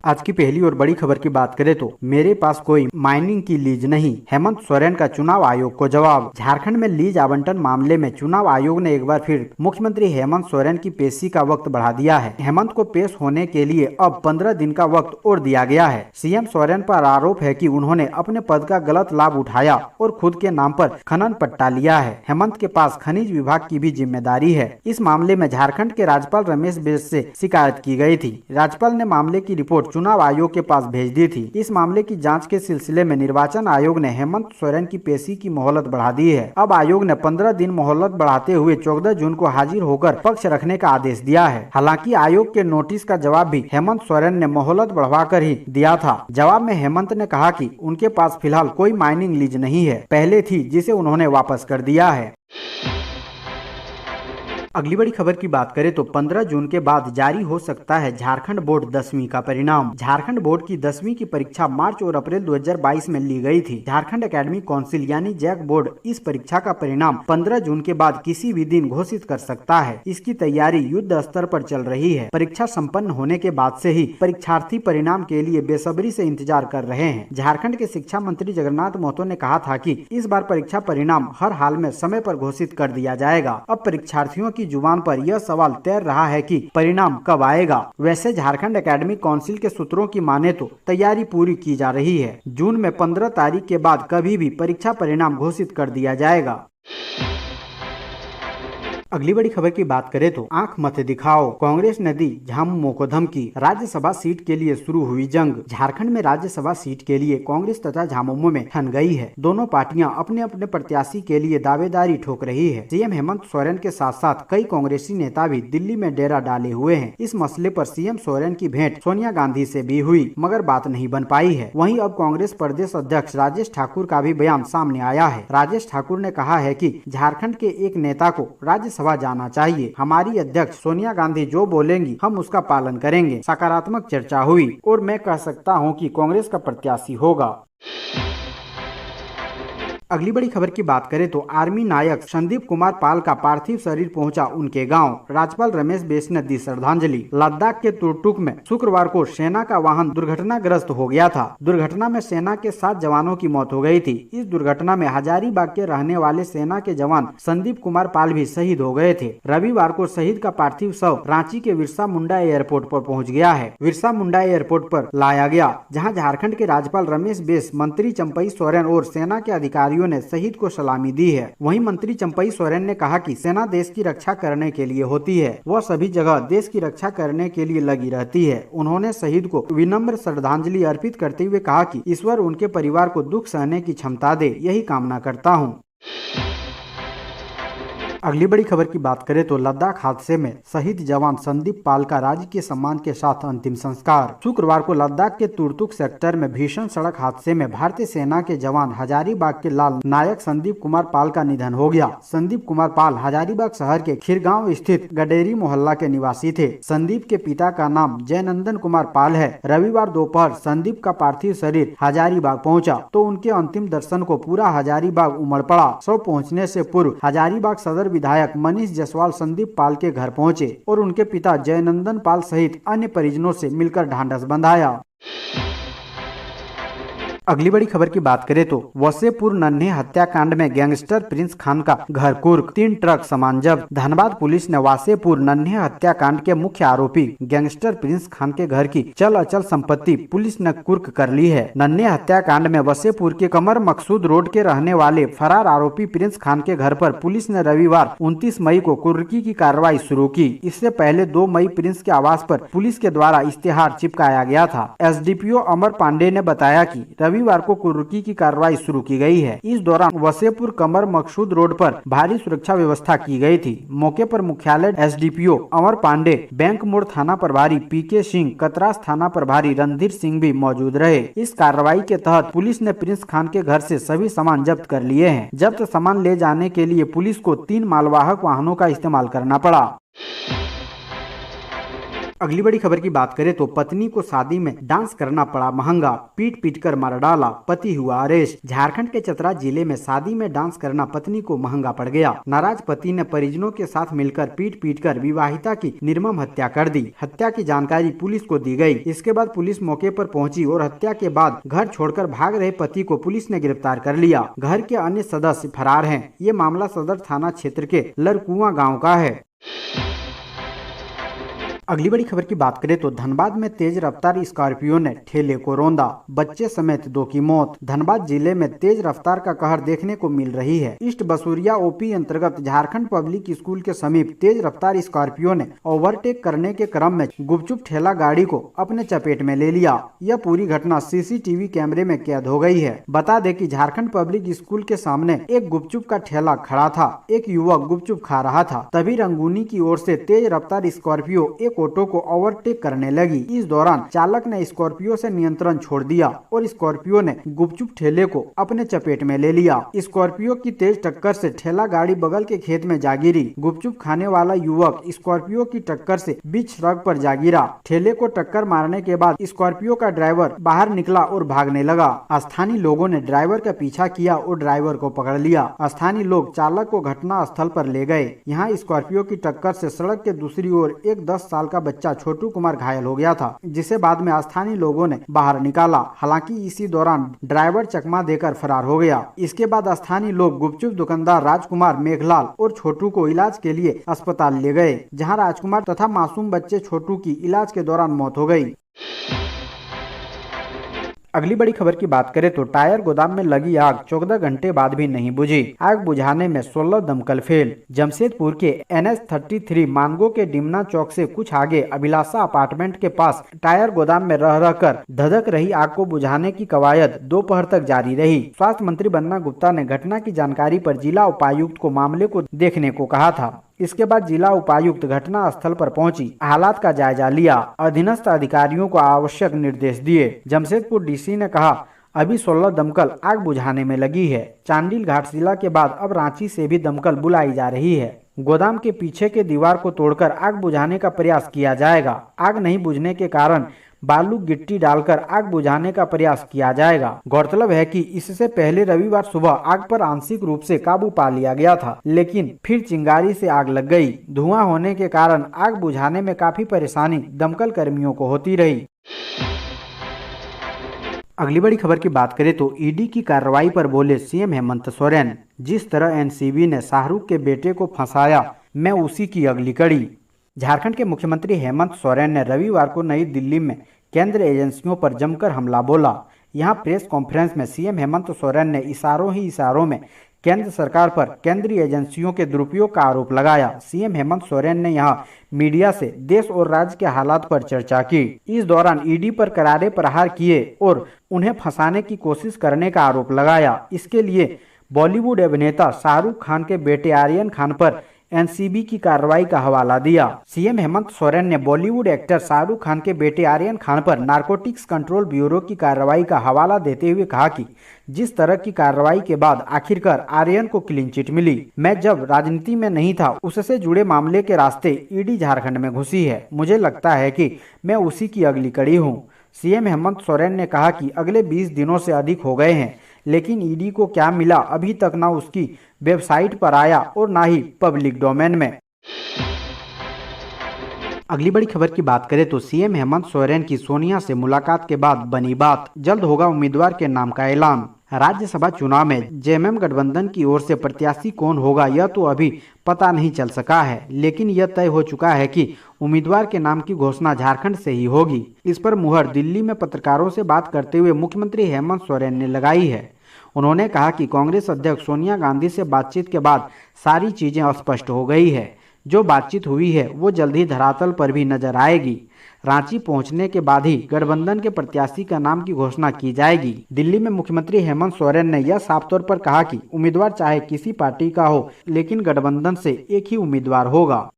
आज की पहली और बड़ी खबर की बात करें तो मेरे पास कोई माइनिंग की लीज नहीं, हेमंत सोरेन का चुनाव आयोग को जवाब। झारखंड में लीज आवंटन मामले में चुनाव आयोग ने एक बार फिर मुख्यमंत्री हेमंत सोरेन की पेशी का वक्त बढ़ा दिया है। हेमंत को पेश होने के लिए अब 15 दिन का वक्त और दिया गया है। सीएम सोरेन पर आरोप है कि उन्होंने अपने पद का गलत लाभ उठाया और खुद के नाम पर खनन पट्टा लिया है। हेमंत के पास खनिज विभाग की भी जिम्मेदारी है। इस मामले में झारखंड के राज्यपाल रमेश बैस से शिकायत की गई थी। राज्यपाल ने मामले की रिपोर्ट चुनाव आयोग के पास भेज दी थी। इस मामले की जांच के सिलसिले में निर्वाचन आयोग ने हेमंत सोरेन की पेशी की मोहलत बढ़ा दी है। अब आयोग ने 15 दिन मोहलत बढ़ाते हुए 14 जून को हाजिर होकर पक्ष रखने का आदेश दिया है। हालांकि आयोग के नोटिस का जवाब भी हेमंत सोरेन ने मोहलत बढ़वाकर ही दिया था। जवाब में हेमंत ने कहा कि उनके पास फिलहाल कोई माइनिंग लीज नहीं है, पहले थी जिसे उन्होंने वापस कर दिया है। अगली बड़ी खबर की बात करें तो 15 जून के बाद जारी हो सकता है झारखंड बोर्ड 10वीं का परिणाम। झारखंड बोर्ड की 10वीं की परीक्षा मार्च और अप्रैल 2022 में ली गई थी। झारखंड एकेडमिक काउंसिल यानी जैक बोर्ड इस परीक्षा का परिणाम 15 जून के बाद किसी भी दिन घोषित कर सकता है। इसकी तैयारी युद्ध स्तर पर चल रही है। परीक्षा संपन्न होने के बाद से ही परीक्षार्थी परिणाम के लिए बेसब्री से इंतजार कर रहे हैं। झारखंड के शिक्षा मंत्री जगन्नाथ महतो ने कहा था कि इस बार परीक्षा परिणाम हर हाल में समय पर घोषित कर दिया जाएगा। अब परीक्षार्थियों की जुबान पर यह सवाल तैर रहा है कि परिणाम कब आएगा। वैसे झारखंड एकेडमिक काउंसिल के सूत्रों की माने तो तैयारी पूरी की जा रही है। जून में 15 तारीख के बाद कभी भी परीक्षा परिणाम घोषित कर दिया जाएगा। अगली बड़ी खबर की बात करें तो आंख मत दिखाओ, कांग्रेस ने दी झामुमो को धमकी। राज्यसभा सीट के लिए शुरू हुई जंग। झारखंड में राज्यसभा सीट के लिए कांग्रेस तथा झामुमो में ठन गई है। दोनों पार्टियां अपने अपने प्रत्याशी के लिए दावेदारी ठोक रही है। सीएम हेमंत सोरेन के साथ साथ कई कांग्रेसी नेता भी दिल्ली में डेरा डाले हुए हैं। इस मसले पर सीएम सोरेन की भेंट सोनिया गांधी से भी हुई, मगर बात नहीं बन पाई है। वहीं अब कांग्रेस प्रदेश अध्यक्ष राजेश ठाकुर का भी बयान सामने आया है। राजेश ठाकुर ने कहा है कि झारखंड के एक नेता को राज्यसभा जाना चाहिए। हमारी अध्यक्ष सोनिया गांधी जो बोलेंगी हम उसका पालन करेंगे। सकारात्मक चर्चा हुई और मैं कह सकता हूं कि कांग्रेस का प्रत्याशी होगा। अगली बड़ी खबर की बात करें तो आर्मी नायक संदीप कुमार पाल का पार्थिव शरीर पहुंचा उनके गांव। राज्यपाल रमेश बैस ने दी श्रद्धांजलि। लद्दाख के तुरटुक में शुक्रवार को सेना का वाहन दुर्घटनाग्रस्त हो गया था। दुर्घटना में सेना के 7 जवानों की मौत हो गई थी। इस दुर्घटना में हजारीबाग के रहने वाले सेना के जवान संदीप कुमार पाल भी शहीद हो गए थे। रविवार को शहीद का पार्थिव शव रांची के बिरसा मुंडा एयरपोर्ट पर पहुँच गया है। बिरसा मुंडा एयरपोर्ट पर लाया गया, जहाँ झारखंड के राज्यपाल रमेश बैस, मंत्री चंपई सोरेन और सेना के अधिकारियों ने शहीद को सलामी दी है। वहीं मंत्री चंपई सोरेन ने कहा कि सेना देश की रक्षा करने के लिए होती है, वह सभी जगह देश की रक्षा करने के लिए लगी रहती है। उन्होंने शहीद को विनम्र श्रद्धांजलि अर्पित करते हुए कहा कि ईश्वर उनके परिवार को दुख सहने की क्षमता दे, यही कामना करता हूँ। अगली बड़ी खबर की बात करें तो लद्दाख हादसे में शहीद जवान संदीप पाल का राजकीय सम्मान के साथ अंतिम संस्कार। शुक्रवार को लद्दाख के तुरतुक सेक्टर में भीषण सड़क हादसे में भारतीय सेना के जवान हजारीबाग के लाल नायक संदीप कुमार पाल का निधन हो गया। संदीप कुमार पाल हजारीबाग शहर के खीरगांव स्थित गडेरी मोहल्ला के निवासी थे। संदीप के पिता का नाम जयनंदन कुमार पाल है। रविवार दोपहर संदीप का पार्थिव शरीर हजारीबाग पहुँचा तो उनके अंतिम दर्शन को पूरा हजारीबाग उमड़ पड़ा। शव पहुँचने से पूर्व हजारीबाग सदर विधायक मनीष जायसवाल संदीप पाल के घर पहुंचे और उनके पिता जयनंदन पाल सहित अन्य परिजनों से मिलकर ढांढस बंधाया। अगली बड़ी खबर की बात करें तो वसेपुर नन्हे हत्याकांड में गैंगस्टर प्रिंस खान का घर कुर्क, 3 ट्रक सामान जब्त। धनबाद पुलिस ने वासेपुर नन्हे हत्याकांड के मुख्य आरोपी गैंगस्टर प्रिंस खान के घर की चल अचल संपत्ति पुलिस ने कुर्क कर ली है। नन्हे हत्याकांड में वसेपुर के कमर मकसूद रोड के रहने वाले फरार आरोपी प्रिंस खान के घर पर पुलिस ने रविवार 29 मई को कुर्की की कार्रवाई शुरू की। इससे पहले 2 मई प्रिंस के आवास पर पुलिस के द्वारा इश्तेहार चिपकाया गया था। एसडीपीओ अमर पांडे ने बताया कि रविवार को कुर्की की कार्रवाई शुरू की गई है। इस दौरान वसेपुर कमर मकसूद रोड पर भारी सुरक्षा व्यवस्था की गई थी। मौके पर मुख्यालय एसडीपीओ अमर पांडे, बैंक मोड़ थाना प्रभारी पीके सिंह, कतरास थाना प्रभारी रणधीर सिंह भी मौजूद रहे। इस कार्रवाई के तहत पुलिस ने प्रिंस खान के घर से सभी सामान जब्त कर लिए हैं। जब्त सामान ले जाने के लिए पुलिस को 3 मालवाहक वाहनों का इस्तेमाल करना पड़ा। अगली बड़ी खबर की बात करें तो पत्नी को शादी में डांस करना पड़ा महंगा, पीट पीट कर मार डाला, पति हुआ अरेस्ट। झारखंड के चतरा जिले में शादी में डांस करना पत्नी को महंगा पड़ गया। नाराज पति ने परिजनों के साथ मिलकर पीट पीट कर विवाहिता की निर्मम हत्या कर दी। हत्या की जानकारी पुलिस को दी गई। इसके बाद पुलिस मौके पर पहुंची और हत्या के बाद घर छोड़कर भाग रहे पति को पुलिस ने गिरफ्तार कर लिया। घर के अन्य सदस्य फरार हैं। ये मामला सदर थाना क्षेत्र के लरकुआ गाँव का है। अगली बड़ी खबर की बात करें तो धनबाद में तेज रफ्तार स्कॉर्पियो ने ठेले को रौंदा, बच्चे समेत 2 की मौत। धनबाद जिले में तेज रफ्तार का कहर देखने को मिल रही है। ईस्ट बसूरिया ओपी अंतर्गत झारखंड पब्लिक स्कूल के समीप तेज रफ्तार स्कॉर्पियो ने ओवरटेक करने के क्रम में गुपचुप ठेला गाड़ी को अपने चपेट में ले लिया। यह पूरी घटना सीसीटीवी कैमरे में कैद हो गई है। बता दें कि झारखंड पब्लिक स्कूल के सामने एक गुपचुप का ठेला खड़ा था। एक युवक गुपचुप खा रहा था, तभी रंगूनी की ओर से तेज रफ्तार स्कॉर्पियो एक ऑटो को ओवरटेक करने लगी। इस दौरान चालक ने स्कॉर्पियो से नियंत्रण छोड़ दिया और स्कॉर्पियो ने गुपचुप ठेले को अपने चपेट में ले लिया। स्कॉर्पियो की तेज टक्कर से ठेला गाड़ी बगल के खेत में जा गिरी। गुपचुप खाने वाला युवक स्कॉर्पियो की टक्कर से बीच सड़क पर जा गिरा। ठेले को टक्कर मारने के बाद स्कॉर्पियो का ड्राइवर बाहर निकला और भागने लगा। स्थानीय लोगों ने ड्राइवर का पीछा किया और ड्राइवर को पकड़ लिया। स्थानीय लोग चालक को घटना स्थल पर ले गए। यहाँ स्कॉर्पियो की टक्कर से सड़क के दूसरी ओर एक 10 साल का बच्चा छोटू कुमार घायल हो गया था, जिसे बाद में स्थानीय लोगों ने बाहर निकाला। हालांकि इसी दौरान ड्राइवर चकमा देकर फरार हो गया। इसके बाद स्थानीय लोग गुपचुप दुकानदार राजकुमार, मेघलाल और छोटू को इलाज के लिए अस्पताल ले गए, जहां राजकुमार तथा मासूम बच्चे छोटू की इलाज के दौरान मौत हो गई। अगली बड़ी खबर की बात करें तो टायर गोदाम में लगी आग 14 घंटे बाद भी नहीं बुझी। आग बुझाने में 16 दमकल फेल। जमशेदपुर के NH33 मानगो के डिमना चौक से कुछ आगे अभिलाषा अपार्टमेंट के पास टायर गोदाम में रह रहकर धधक रही आग को बुझाने की कवायद दोपहर तक जारी रही। स्वास्थ्य मंत्री बन्ना गुप्ता ने घटना की जानकारी पर जिला उपायुक्त को मामले को देखने को कहा था। इसके बाद जिला उपायुक्त घटना स्थल पर पहुंची, हालात का जायजा लिया, अधीनस्थ अधिकारियों को आवश्यक निर्देश दिए। जमशेदपुर डीसी ने कहा, अभी 16 दमकल आग बुझाने में लगी है। चांडिल घाटशिला के बाद अब रांची से भी दमकल बुलाई जा रही है। गोदाम के पीछे के दीवार को तोड़कर आग बुझाने का प्रयास किया जाएगा। आग नहीं बुझने के कारण बालू गिट्टी डालकर आग बुझाने का प्रयास किया जाएगा। गौरतलब है कि इससे पहले रविवार सुबह आग पर आंशिक रूप से काबू पा लिया गया था, लेकिन फिर चिंगारी से आग लग गई। धुआं होने के कारण आग बुझाने में काफी परेशानी दमकल कर्मियों को होती रही। अगली बड़ी खबर की बात करें तो ईडी की कार्रवाई पर बोले सीएम हेमंत सोरेन। जिस तरह एनसीबी ने शाहरुख के बेटे को फंसाया, मैं उसी की अगली कड़ी। झारखंड के मुख्यमंत्री हेमंत सोरेन ने रविवार को नई दिल्ली में केंद्र एजेंसियों पर जमकर हमला बोला। यहां प्रेस कॉन्फ्रेंस में सीएम हेमंत सोरेन ने इशारों में केंद्र सरकार पर केंद्रीय एजेंसियों के दुरुपयोग का आरोप लगाया। सीएम हेमंत सोरेन ने यहां मीडिया से देश और राज्य के हालात पर चर्चा की। इस दौरान ईडी पर करारे प्रहार किए और उन्हें फंसाने की कोशिश करने का आरोप लगाया। इसके लिए बॉलीवुड अभिनेता शाहरुख खान के बेटे आर्यन खान पर एनसीबी की कार्रवाई का हवाला दिया। सीएम हेमंत सोरेन ने बॉलीवुड एक्टर शाहरुख खान के बेटे आर्यन खान पर नारकोटिक्स कंट्रोल ब्यूरो की कार्रवाई का हवाला देते हुए कहा कि जिस तरह की कार्रवाई के बाद आखिरकार आर्यन को क्लीन चिट मिली। मैं जब राजनीति में नहीं था, उससे जुड़े मामले के रास्ते ईडी झारखंड में घुसी है। मुझे लगता है कि मैं उसी की अगली कड़ी हूँ। सीएम हेमंत सोरेन ने कहा कि अगले 20 दिनों से अधिक हो गए हैं, लेकिन ईडी को क्या मिला अभी तक ना उसकी वेबसाइट पर आया और ना ही पब्लिक डोमेन में। अगली बड़ी खबर की बात करें तो सीएम हेमंत सोरेन की सोनिया से मुलाकात के बाद बनी बात, जल्द होगा उम्मीदवार के नाम का ऐलान। राज्यसभा चुनाव में जेएमएम गठबंधन की ओर से प्रत्याशी कौन होगा यह तो अभी पता नहीं चल सका है, लेकिन यह तय हो चुका है कि उम्मीदवार के नाम की घोषणा झारखंड से ही होगी। इस पर मुहर दिल्ली में पत्रकारों से बात करते हुए मुख्यमंत्री हेमंत सोरेन ने लगाई है। उन्होंने कहा कि कांग्रेस अध्यक्ष सोनिया गांधी से बातचीत के बाद सारी चीजें स्पष्ट हो गई है। जो बातचीत हुई है वो जल्द ही धरातल पर भी नजर आएगी। रांची पहुंचने के बाद ही गठबंधन के प्रत्याशी का नाम की घोषणा की जाएगी। दिल्ली में मुख्यमंत्री हेमंत सोरेन ने यह साफ तौर पर कहा कि उम्मीदवार चाहे किसी पार्टी का हो, लेकिन गठबंधन से एक ही उम्मीदवार होगा।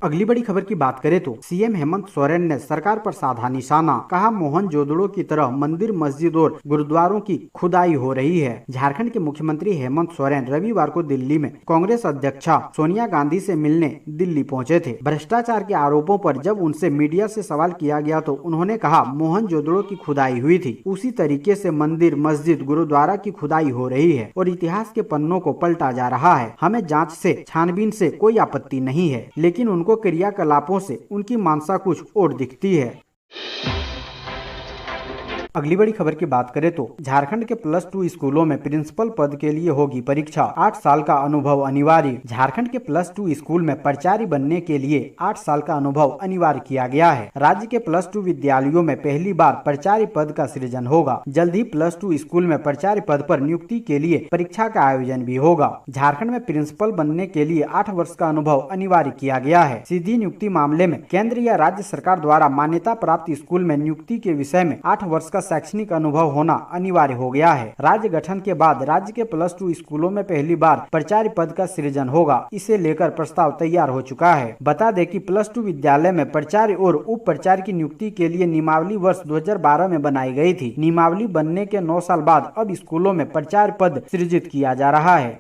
अगली बड़ी खबर की बात करें तो सीएम हेमंत सोरेन ने सरकार पर साधा निशाना, कहा मोहनजोदड़ो की तरह मंदिर, मस्जिद और गुरुद्वारों की खुदाई हो रही है। झारखंड के मुख्यमंत्री हेमंत सोरेन रविवार को दिल्ली में कांग्रेस अध्यक्षा सोनिया गांधी से मिलने दिल्ली पहुंचे थे। भ्रष्टाचार के आरोपों पर जब उनसे मीडिया से सवाल किया गया तो उन्होंने कहा मोहनजोदड़ो की खुदाई हुई थी, उसी तरीके से मंदिर, मस्जिद, गुरुद्वारा की खुदाई हो रही है और इतिहास के पन्नों को पलटा जा रहा है। हमें जांच से, छानबीन से कोई आपत्ति नहीं है, लेकिन उनको क्रियाकलापों से उनकी मानसा कुछ और दिखती है। अगली बड़ी खबर की बात करें तो झारखंड के +2 स्कूलों में प्रिंसिपल पद के लिए होगी परीक्षा, 8 साल का अनुभव अनिवार्य। झारखंड के +2 स्कूल में प्राचार्य बनने के लिए 8 साल का अनुभव अनिवार्य किया गया है। राज्य के +2 विद्यालयों में पहली बार प्राचार्य पद का सृजन होगा। जल्द ही +2 स्कूल में प्राचार्य पद पर नियुक्ति के लिए परीक्षा का आयोजन भी होगा। झारखंड में प्रिंसिपल बनने के लिए 8 वर्ष का अनुभव अनिवार्य किया गया है। सीधी नियुक्ति मामले में केंद्र या राज्य सरकार द्वारा मान्यता प्राप्त स्कूल में नियुक्ति के विषय में 8 वर्ष का शैक्षणिक अनुभव होना अनिवार्य हो गया है। राज्य गठन के बाद राज्य के +2 स्कूलों में पहली बार प्राचार्य पद का सृजन होगा। इसे लेकर प्रस्ताव तैयार हो चुका है। बता दें कि +2 विद्यालय में प्राचार्य और उप प्राचार्य की नियुक्ति के लिए नियमावली वर्ष 2012 में बनाई गई थी। नियमावली बनने के 9 साल बाद अब स्कूलों में प्राचार्य पद सृजित किया जा रहा है।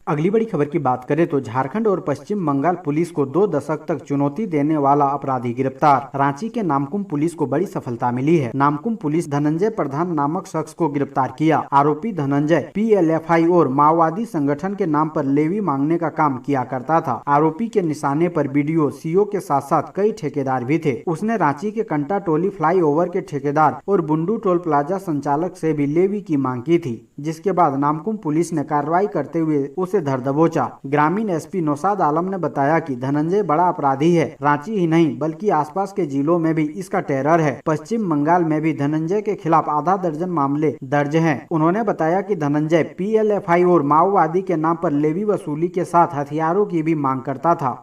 अगली बड़ी खबर की बात करें तो झारखंड और पश्चिम बंगाल पुलिस को 2 दशक तक चुनौती देने वाला अपराधी गिरफ्तार। रांची के नामकुम पुलिस को बड़ी सफलता मिली है। नामकुम पुलिस धनंजय प्रधान नामक शख्स को गिरफ्तार किया। आरोपी धनंजय PLFI और माओवादी संगठन के नाम पर लेवी मांगने का काम किया करता था। आरोपी के निशाने पर BDO, CO के साथ साथ कई ठेकेदार भी थे। उसने रांची के कंटा टोली फ्लाईओवर के ठेकेदार और बुंडू टोल प्लाजा संचालक से भी लेवी की मांग की थी, जिसके बाद नामकुम पुलिस ने कार्रवाई करते हुए उसे धर दबोचा। ग्रामीण SP नौशाद आलम ने बताया कि धनंजय बड़ा अपराधी है। रांची ही नहीं बल्कि आसपास के जिलों में भी इसका टेरर है। पश्चिम बंगाल में भी धनंजय के खिलाफ आधा दर्जन मामले दर्ज हैं। उन्होंने बताया कि धनंजय PLFI और माओवादी के नाम पर लेवी वसूली के साथ हथियारों की भी मांग करता था।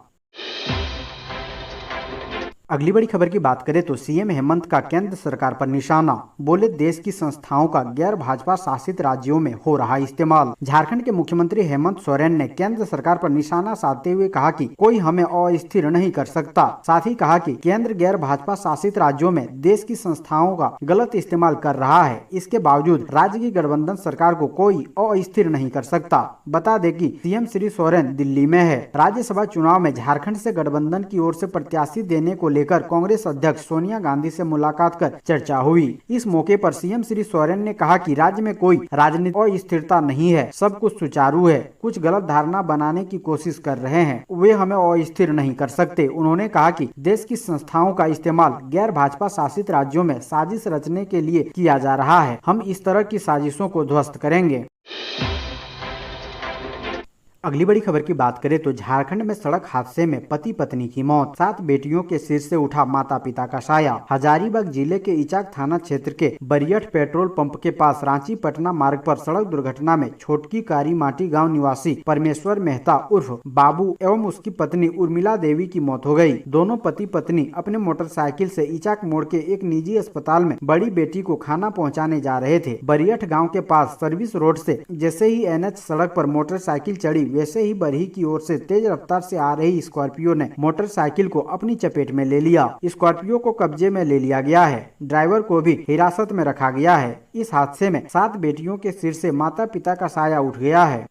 अगली बड़ी खबर की बात करें तो सीएम हेमंत का केंद्र सरकार पर निशाना, बोले देश की संस्थाओं का गैर भाजपा शासित राज्यों में हो रहा इस्तेमाल। झारखंड के मुख्यमंत्री हेमंत सोरेन ने केंद्र सरकार पर निशाना साधते हुए कहा कि कोई हमें अस्थिर नहीं कर सकता। साथ ही कहा कि केंद्र गैर भाजपा शासित राज्यों में देश की संस्थाओं का गलत इस्तेमाल कर रहा है। इसके बावजूद राज्य की गठबंधन सरकार को कोई अस्थिर नहीं कर सकता। बता दें कि सीएम श्री सोरेन दिल्ली में है। राज्यसभा चुनाव में झारखंड से गठबंधन की ओर से प्रत्याशी देने को लेकर कांग्रेस अध्यक्ष सोनिया गांधी से मुलाकात कर चर्चा हुई। इस मौके पर सीएम श्री सोरेन ने कहा कि राज्य में कोई राजनीतिक अस्थिरता नहीं है, सब कुछ सुचारू है। कुछ गलत धारणा बनाने की कोशिश कर रहे हैं, वे हमें अस्थिर नहीं कर सकते। उन्होंने कहा कि देश की संस्थाओं का इस्तेमाल गैर भाजपा शासित राज्यों में साजिश रचने के लिए किया जा रहा है। हम इस तरह की साजिशों को ध्वस्त करेंगे। अगली बड़ी खबर की बात करें तो झारखंड में सड़क हादसे में पति पत्नी की मौत, 7 बेटियों के सिर से उठा माता पिता का साया। हजारीबाग जिले के इचाक थाना क्षेत्र के बरियठ पेट्रोल पंप के पास रांची पटना मार्ग पर सड़क दुर्घटना में छोटकी कारी माटी गांव निवासी परमेश्वर मेहता उर्फ बाबू एवं उसकी पत्नी उर्मिला देवी की मौत हो गई। दोनों पति पत्नी अपने मोटरसाइकिल से इचाक मोड़ के एक निजी अस्पताल में बड़ी बेटी को खाना पहुँचाने जा रहे थे। बरियठ गाँव के पास सर्विस रोड से जैसे ही NH सड़क पर मोटरसाइकिल चढ़ी, वैसे ही बरही की ओर से तेज रफ्तार से आ रही स्कॉर्पियो ने मोटरसाइकिल को अपनी चपेट में ले लिया। स्कॉर्पियो को कब्जे में ले लिया गया है। ड्राइवर को भी हिरासत में रखा गया है। इस हादसे में 7 बेटियों के सिर से माता पिता का साया उठ गया है।